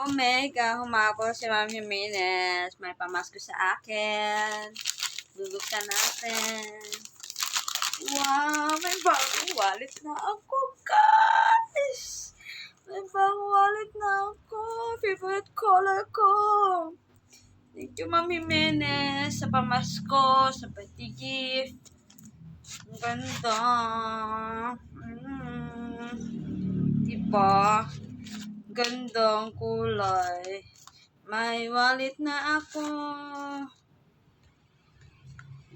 Omega, humabol si Ma'am Jimenez. May pamasko sa akin. Bubuksan natin. Wow, may bagong wallet na ako, guys. May bagong wallet na ako. Favorite color ko. Thank you, Ma'am Jimenez, sa pamasko, sa birthday gift. Ang ganda. Diba? Gandang kulay. May wallet na ako.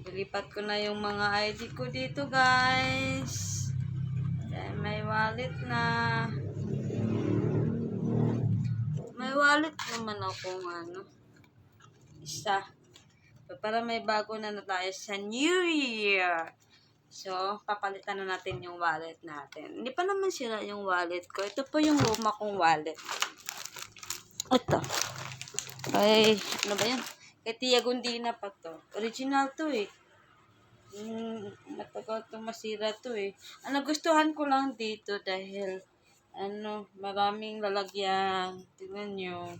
Ilipat ko na yung mga ID ko dito, guys. Dahil may wallet na. May wallet naman akong isa. Para may bago na tayo sa New Year. So, papalitan na natin yung wallet natin. Hindi pa naman sira yung wallet ko. Ito po yung luma kong wallet. Ito. Ay, ano ba yan? Kay Tia Gundina pa to. Original to eh. Matagal to masira to eh. Ang nagustuhan ko lang dito dahil maraming lalagyan. Tingnan nyo.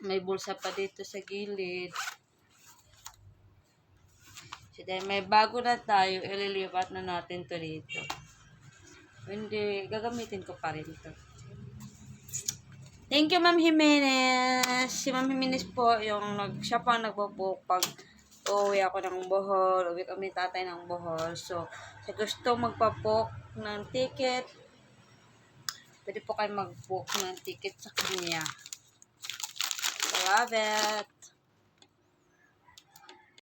May bulsa pa dito sa gilid. So, dahil may bago na tayo, ililipat na natin to dito. Hindi, gagamitin ko pa rin to. Thank you, Ma'am Jimenez. Si Ma'am Jimenez po, siya pa nagpo-book pag uwi ako ng Bohol, uwi kami tatay ng Bohol. So, sa gusto magpa-book ng ticket, pwede po kayo mag-book ng ticket sa kanya. I love it.